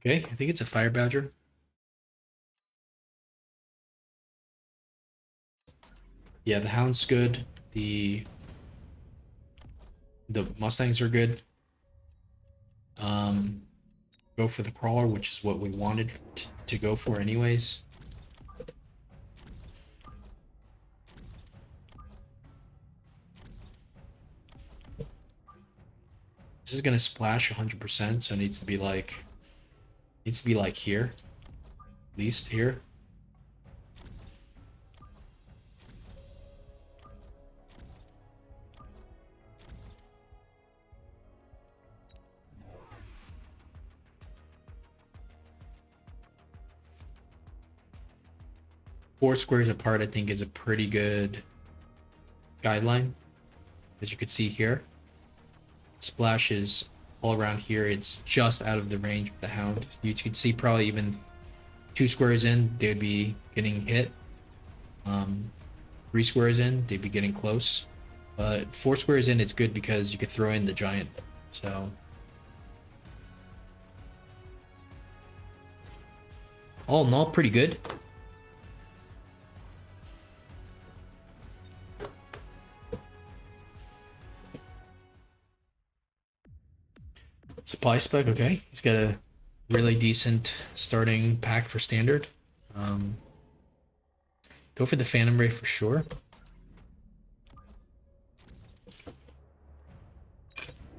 Okay, I think it's a fire badger. Yeah, the hound's good. The mustangs are good. Um, go for the crawler, which is what we wanted to go for anyways. This is gonna splash 100%, so it needs to be like here, at least here. Four squares apart, I think, is a pretty good guideline, as you can see here. Splash is all around here. It's just out of the range of the hound. You could see probably even 2 squares in, they would be getting hit. 3 squares in, they'd be getting close. But 4 squares in, it's good because you could throw in the giant. So all in all, pretty good. Supply spec, okay. He's got a really decent starting pack for standard. Go for the Phantom Ray for sure.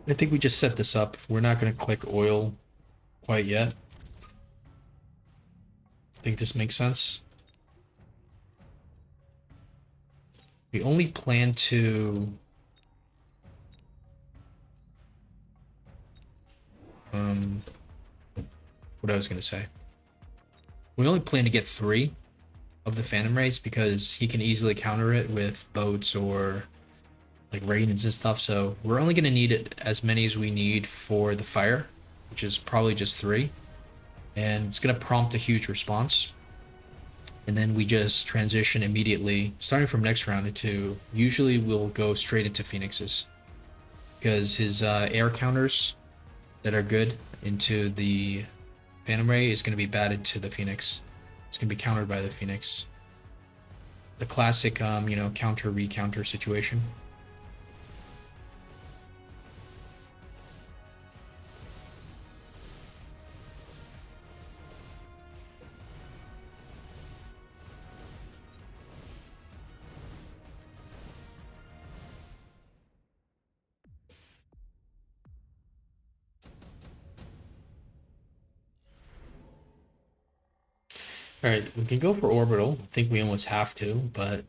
I think we just set this up. We're not going to click oil quite yet. I think this makes sense. We only plan to... what I was going to say. We only plan to get 3 of the Phantom Rays because he can easily counter it with boats or like Raidens and stuff. So we're only going to need it as many as we need for the fire, which is probably just 3. And it's going to prompt a huge response. And then we just transition immediately, starting from next round, into usually we'll go straight into Phoenixes because his air counters that are good into the Phantom Ray is going to be batted to the Phoenix. It's going to be countered by the Phoenix. The classic, counter recounter situation. All right, we can go for orbital. I think we almost have to, but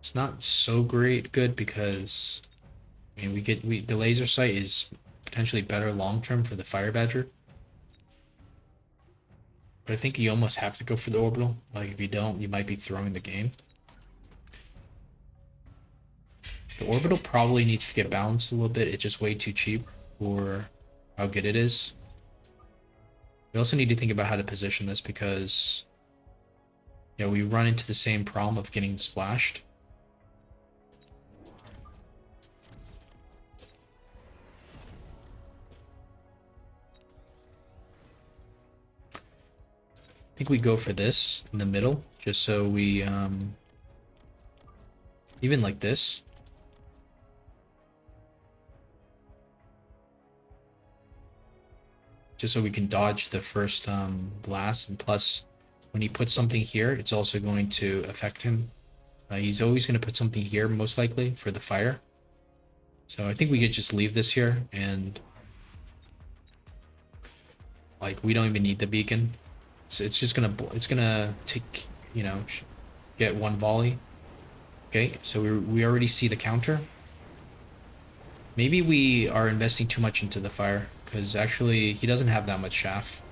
it's not so good because I mean the laser sight is potentially better long term for the fire badger. But I think you almost have to go for the orbital. Like if you don't, you might be throwing the game. The orbital probably needs to get balanced a little bit. It's just way too cheap for how good it is. We also need to think about how to position this because we run into the same problem of getting splashed. I think we go for this in the middle, just so we, even like this. Just so we can dodge the first blast, and plus, when he puts something here, it's also going to affect him. He's always going to put something here, most likely, for the fire. So I think we could just leave this here, and like we don't even need the beacon. It's just gonna take get one volley. Okay, so we already see the counter. Maybe we are investing too much into the fire because actually he doesn't have that much chaff.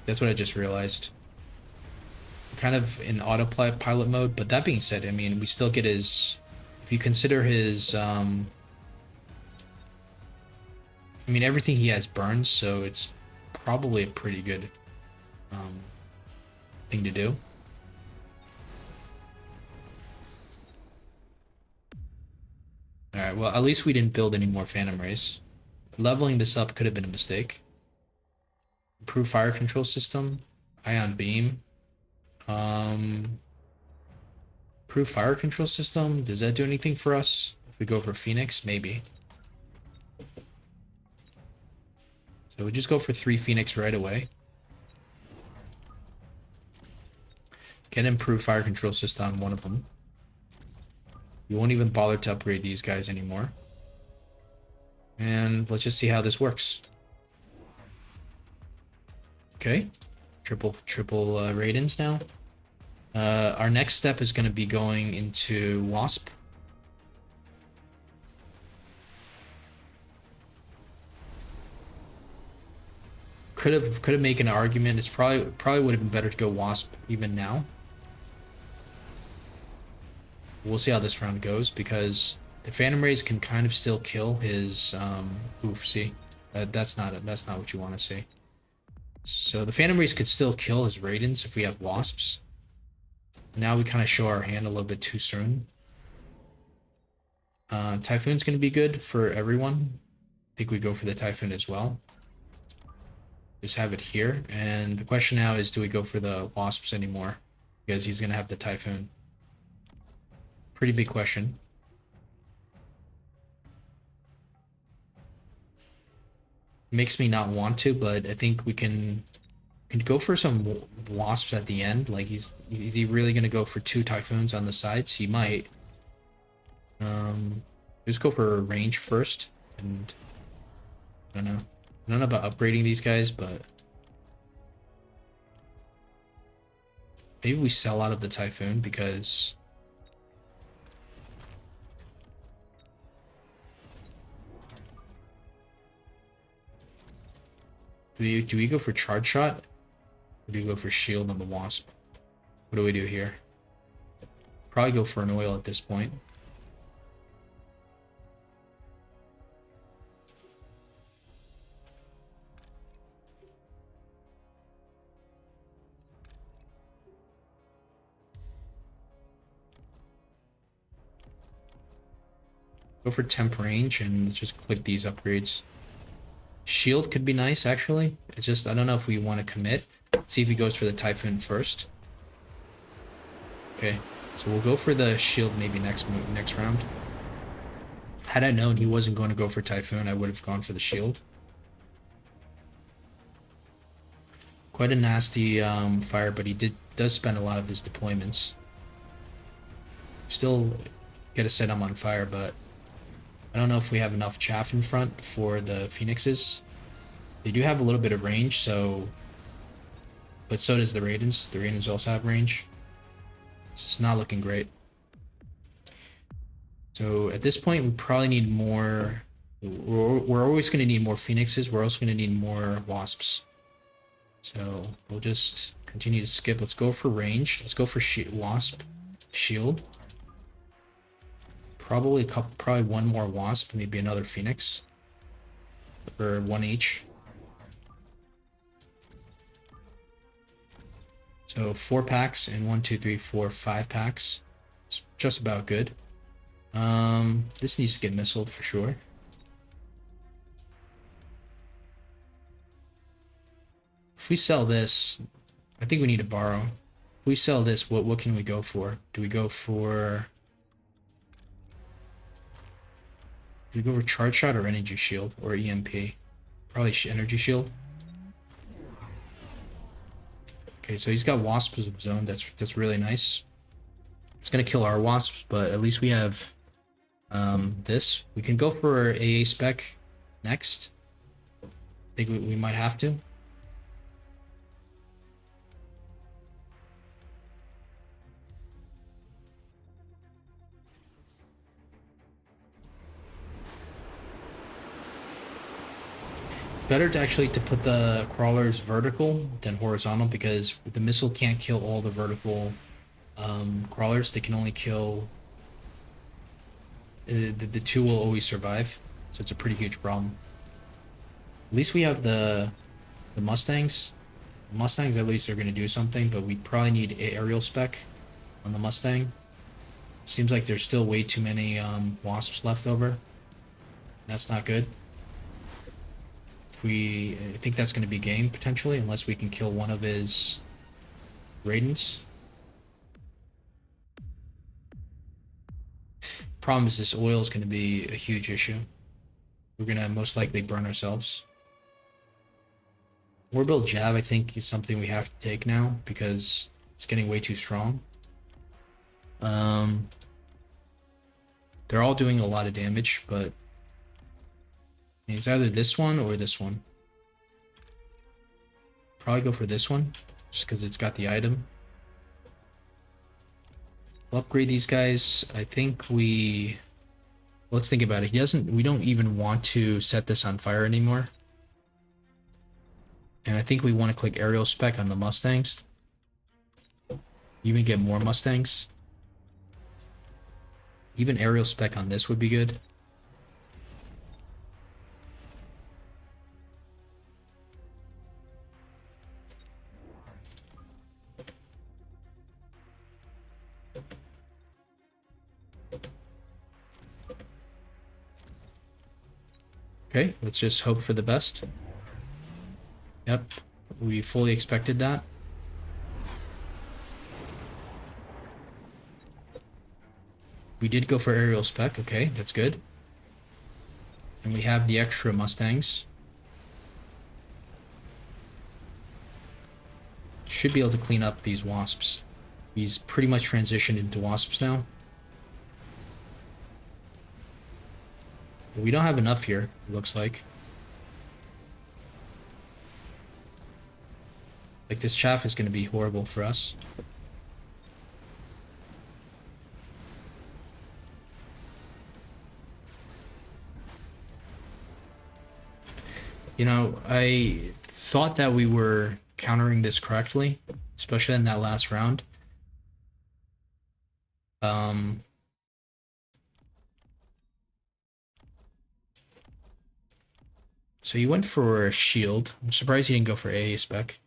That's what I just realized. We're kind of in autopilot mode, but that being said, I mean we still get his. If you consider his, I mean everything he has burns, so it's probably a pretty good thing to do. All right, well, at least we didn't build any more Phantom Rays. Leveling this up could have been a mistake. Improve fire control system. Ion beam. Improve fire control system. Does that do anything for us? If we go for Phoenix, maybe. So we just go for 3 Phoenix right away. Can improve fire control system on one of them. We won't even bother to upgrade these guys anymore. And let's just see how this works. Okay. Triple Raidens now. Our next step is going to be going into Wasp. Could have made an argument. It's probably would have been better to go Wasp even now. We'll see how this round goes because the Phantom Rays can kind of still kill his oof. See, that's not what you want to see. So the Phantom Rays could still kill his Raidens if we have Wasps. Now we kind of show our hand a little bit too soon. Typhoon's going to be good for everyone. I think we go for the Typhoon as well. Just have it here. And the question now is, do we go for the Wasps anymore? Because he's going to have the Typhoon. Pretty big question. Makes me not want to, but I think we can go for some Wasps at the end. Like, is he really going to go for 2 Typhoons on the sides? He might. Just go for range first. And I don't know about upgrading these guys, but maybe we sell out of the Typhoon because do we go for charge shot? Or do we go for shield on the Wasp? What do we do here? Probably go for an oil at this point. Go for temp range and let's just click these upgrades. Shield could be nice, actually. It's just, I don't know if we want to commit. Let's see if he goes for the Typhoon first. Okay, so we'll go for the shield maybe next round. Had I known he wasn't going to go for Typhoon, I would have gone for the shield. Quite a nasty fire, but he does spend a lot of his deployments. Still gotta set him on fire, but I don't know if we have enough chaff in front for the Phoenixes. They do have a little bit of range, so... But so does the Raidens. The Raidens also have range. It's just not looking great. So at this point, we probably need more... We're always going to need more Phoenixes. We're also going to need more Wasps. So we'll just continue to skip. Let's go for range. Let's go for Wasp. Shield. Probably one more Wasp, maybe another Phoenix. Or 1 each. So 4 packs and 1, 2, 3, 4, 5 packs. It's just about good. This needs to get missiled for sure. If we sell this, I think we need to borrow. If we sell this, what can we go for? Do we go for charge shot or energy shield or EMP? Probably energy shield. Okay, so he's got wasps of his own. That's really nice. It's gonna kill our wasps, but at least we have this. We can go for AA spec next. I think we might have to. Better to actually put the crawlers vertical than horizontal because the missile can't kill all the vertical crawlers. They can only kill the 2 will always survive, so it's a pretty huge problem. At least we have the Mustangs. The Mustangs at least are going to do something, but we probably need aerial spec on the Mustang. Seems like there's still way too many wasps left over. That's not good. I think that's going to be game potentially, unless we can kill one of his Raidens. Problem is this oil is going to be a huge issue. We're going to most likely burn ourselves. Orbital Jab, I think, is something we have to take now because it's getting way too strong. They're all doing a lot of damage, but it's either this one or this one. Probably go for this one, just because it's got the item. We'll upgrade these guys. I think let's think about it. We don't even want to set this on fire anymore. And I think we want to click aerial spec on the Mustangs. Even get more Mustangs. Even aerial spec on this would be good. Okay, let's just hope for the best. Yep, we fully expected that. We did go for aerial spec, okay, that's good. And we have the extra Mustangs. Should be able to clean up these Wasps. He's pretty much transitioned into Wasps now. We don't have enough here, it looks like. Like, this chaff is going to be horrible for us. You know, I thought that we were countering this correctly, especially in that last round. So he went for a shield. I'm surprised he didn't go for AA spec.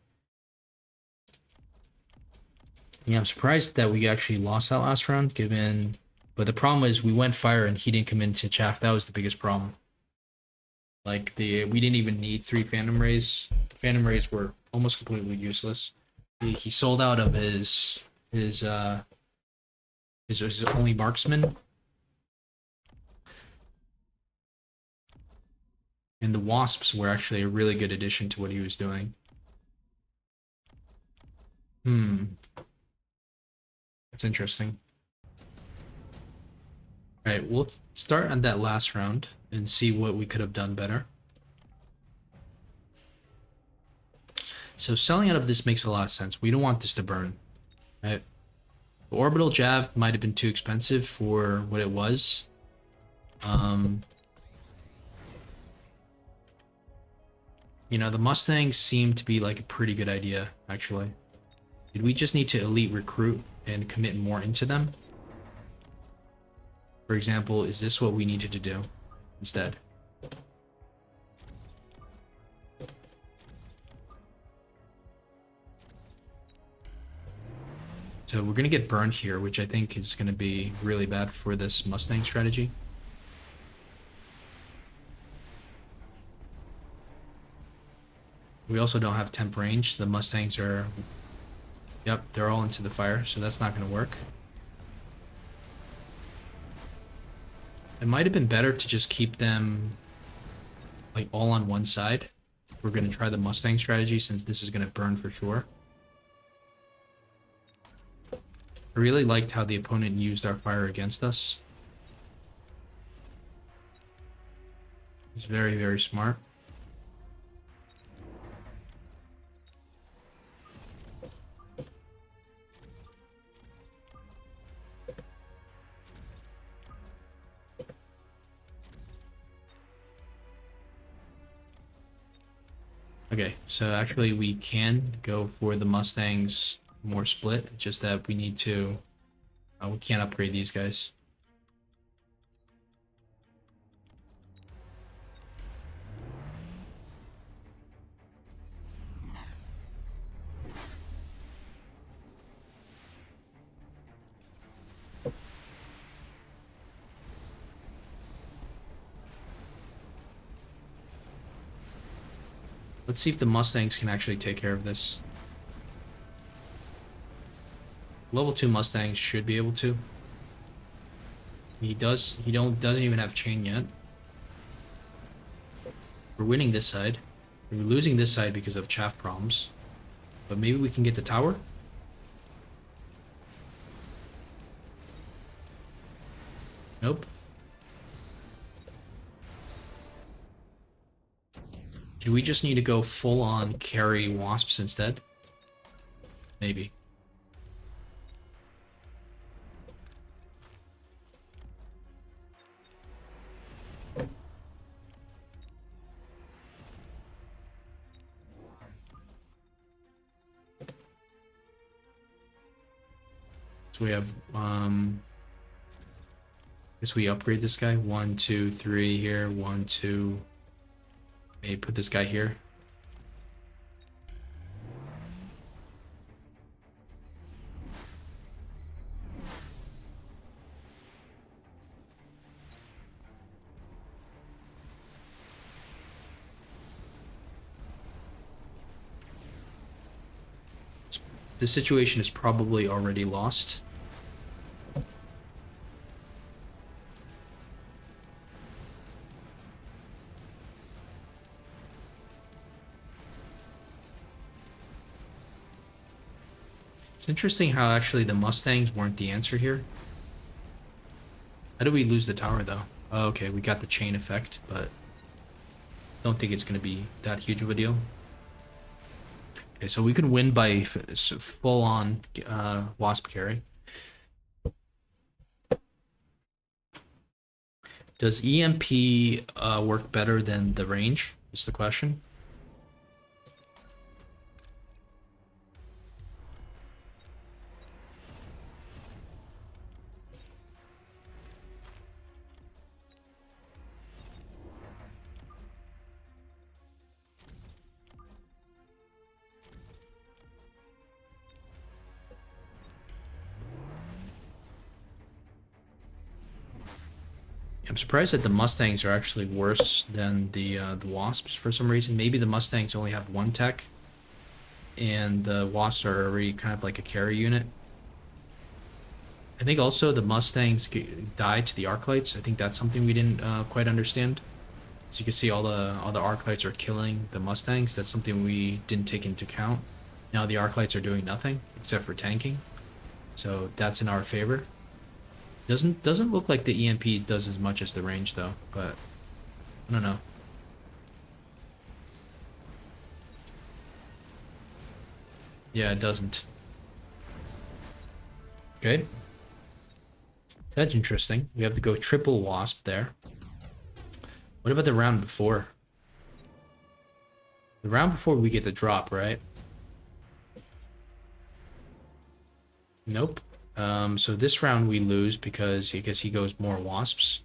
Yeah, I'm surprised that we actually lost that last round, given... But the problem is we went fire and he didn't come into chaff. That was the biggest problem. Like, we didn't even need 3 Phantom Rays. The Phantom Rays were almost completely useless. He sold out of his only marksman. And the Wasps were actually a really good addition to what he was doing. That's interesting. Alright, we'll start on that last round and see what we could have done better. So selling out of this makes a lot of sense. We don't want this to burn. Right? The orbital jab might have been too expensive for what it was. You know, the Mustangs seem to be like a pretty good idea, actually. Did we just need to elite recruit and commit more into them? For example, is this what we needed to do instead? So we're going to get burned here, which I think is going to be really bad for this Mustang strategy. We also don't have temp range. The Mustangs are... Yep, they're all into the fire, so that's not going to work. It might have been better to just keep them like all on one side. We're going to try the Mustang strategy since this is going to burn for sure. I really liked how the opponent used our fire against us. It's very, very smart. Okay, so actually we can go for the Mustangs more split, just that we need to... we can't upgrade these guys. Let's see if the Mustangs can actually take care of this. Level 2 Mustangs should be able to. He doesn't even have chain yet. We're winning this side. We're losing this side because of chaff problems. But maybe we can get the tower? Nope. Do we just need to go full on carry wasps instead? Maybe. So we have, guess we upgrade this guy. 1, 2, 3 here. 1, 2. Maybe put this guy here. The situation is probably already lost. It's interesting how actually the Mustangs weren't the answer here. How did we lose the tower though? Oh, okay, we got the chain effect, but don't think it's going to be that huge of a deal. Okay, so we can win by full-on Wasp carry. Does EMP work better than the range? Is the question. I'm surprised that the Mustangs are actually worse than the Wasps for some reason. Maybe the Mustangs only have 1 tech, and the Wasps are already kind of like a carry unit. I think also the Mustangs die to the Arclights. I think that's something we didn't quite understand. As you can see, all the Arclights are killing the Mustangs. That's something we didn't take into account. Now the Arclights are doing nothing except for tanking, so that's in our favor. Doesn't look like the EMP does as much as the range though, but I don't know. Yeah, it doesn't. Okay. That's interesting. We have to go triple Wasp there. What about the round before? The round before we get the drop, right? Nope. So this round we lose because I guess he goes more Wasps.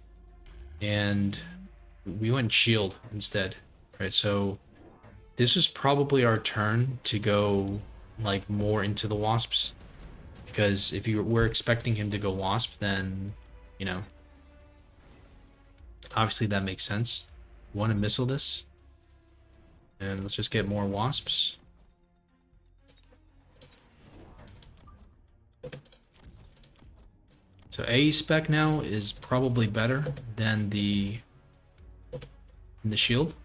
And we went shield instead. Right, so this is probably our turn to go like more into the Wasps. Because if you were expecting him to go Wasp, then, you know, obviously that makes sense. We want to missile this. And let's just get more Wasps. So AE spec now is probably better than the shield.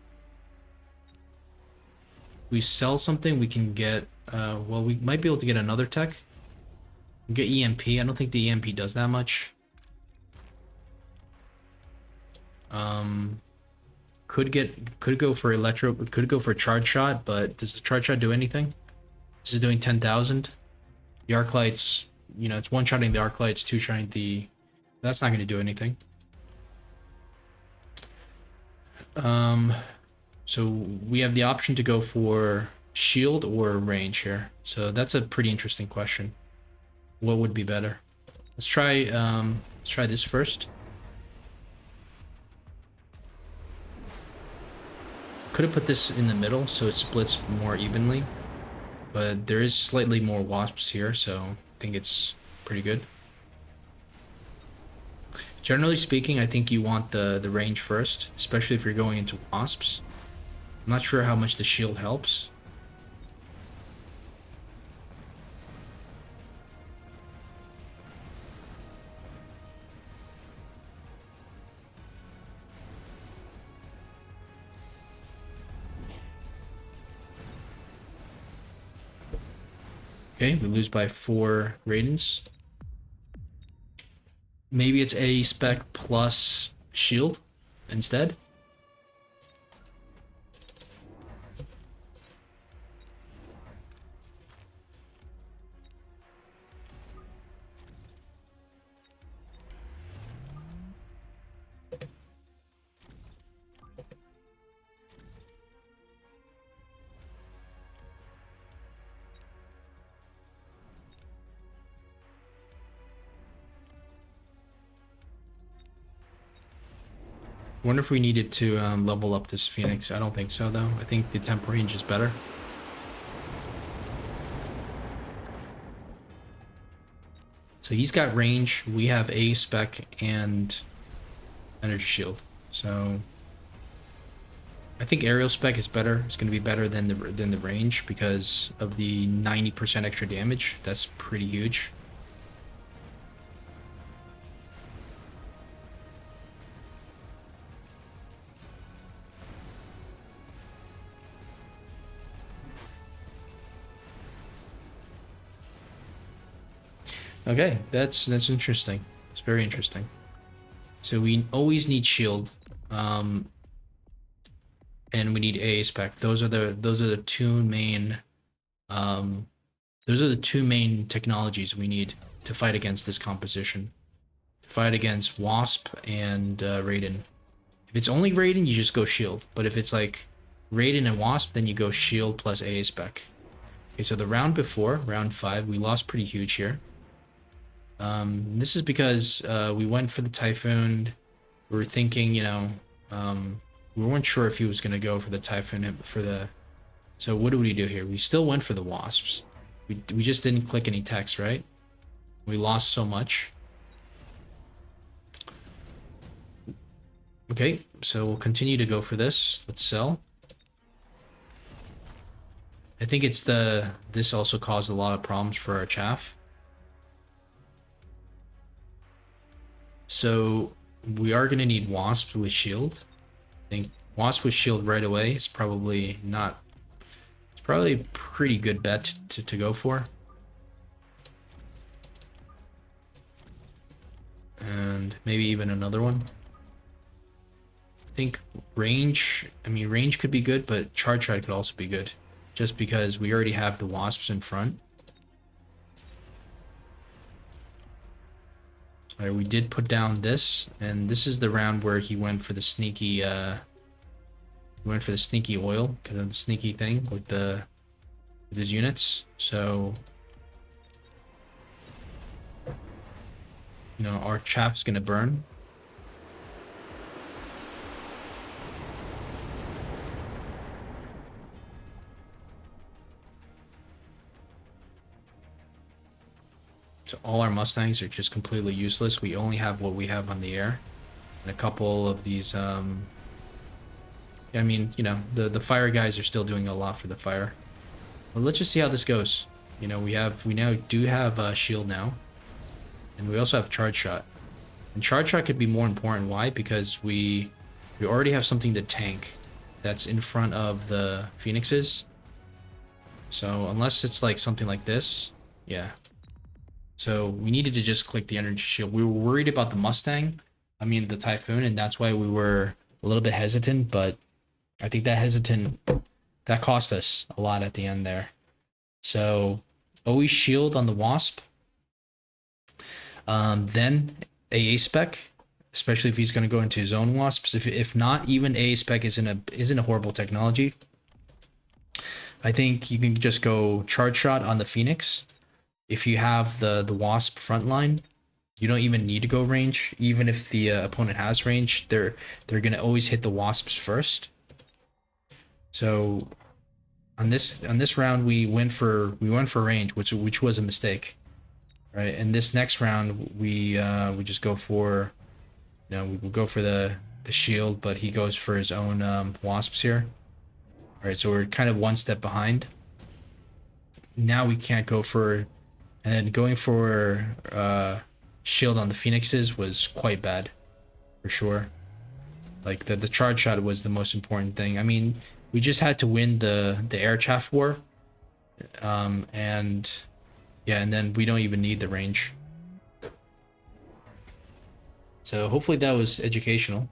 We sell something, we can get, well, we might be able to get another tech. Get EMP. I don't think the EMP does that much. Could go for electro. Could go for charge shot, but does the charge shot do anything? This is doing 10,000. The arc lights, you know, it's one shotting the arc lights, two shotting the. That's not going to do anything. So we have the option to go for shield or range here. So that's a pretty interesting question. What would be better? Let's try this first. Could have put this in the middle so it splits more evenly, but there is slightly more wasps here, so I think it's pretty good. Generally speaking, I think you want the range first, especially if you're going into wasps. I'm not sure how much the shield helps. Okay, we lose by 4 Raidens. Maybe it's A spec plus shield instead. Wonder if we needed to level up this Phoenix. I don't think so, though. I think the temp range is better. So he's got range. We have A spec and energy shield. So I think aerial spec is better. It's going to be better than the range because of the 90% extra damage. That's pretty huge. Okay, that's interesting. It's very interesting. So we always need shield, and we need A spec. Those are the two main technologies we need to fight against this composition. To fight against Wasp and Raiden. If it's only Raiden, you just go shield. But if it's like Raiden and Wasp, then you go shield plus A spec. Okay, so the round before, round 5, we lost pretty huge here. This is because we went for the Typhoon. We were thinking, we weren't sure if he was going to go for the Typhoon for the... So what do we do here? We still went for the Wasps. We just didn't click any text, right? We lost so much. Okay, so we'll continue to go for this. Let's sell. I think it's this also caused a lot of problems for our chaff. So we are going to need Wasp with shield. I think Wasp with shield right away is probably not... It's probably a pretty good bet to go for. And maybe even another one. I think range... I mean, range could be good, but charge ride could also be good. Just because we already have the Wasps in front. Alright, we did put down this, and this is the round where he went for the sneaky, oil, kind of the sneaky thing with his units. So, our chaff's gonna burn. So all our Mustangs are just completely useless. We only have what we have on the air. And a couple of these, I mean, the fire guys are still doing a lot for the fire. But let's just see how this goes. We now do have shield now. And we also have charge shot. And charge shot could be more important. Why? Because we already have something to tank that's in front of the Phoenixes. So unless it's like something like this, yeah. So we needed to just click the energy shield. We were worried about the Mustang, the Typhoon, and that's why we were a little bit hesitant, but I think that cost us a lot at the end there. So always shield on the Wasp. Then AA spec, especially if he's going to go into his own Wasps. If not, even AA spec isn't a horrible technology. I think you can just go charge shot on the Phoenix. If you have the Wasp frontline, you don't even need to go range. Even if the opponent has range, they're gonna always hit the Wasps first. So on this round, we went for range, which was a mistake, right? And this next round, we just go for, we will go for the shield, but he goes for his own Wasps here. All right, so we're kind of one step behind. Now we can't go for, and then going for shield on the Phoenixes was quite bad, for sure. Like the charge shot was the most important thing. I mean, we just had to win the air chaff war, and yeah, and then we don't even need the range. So hopefully that was educational.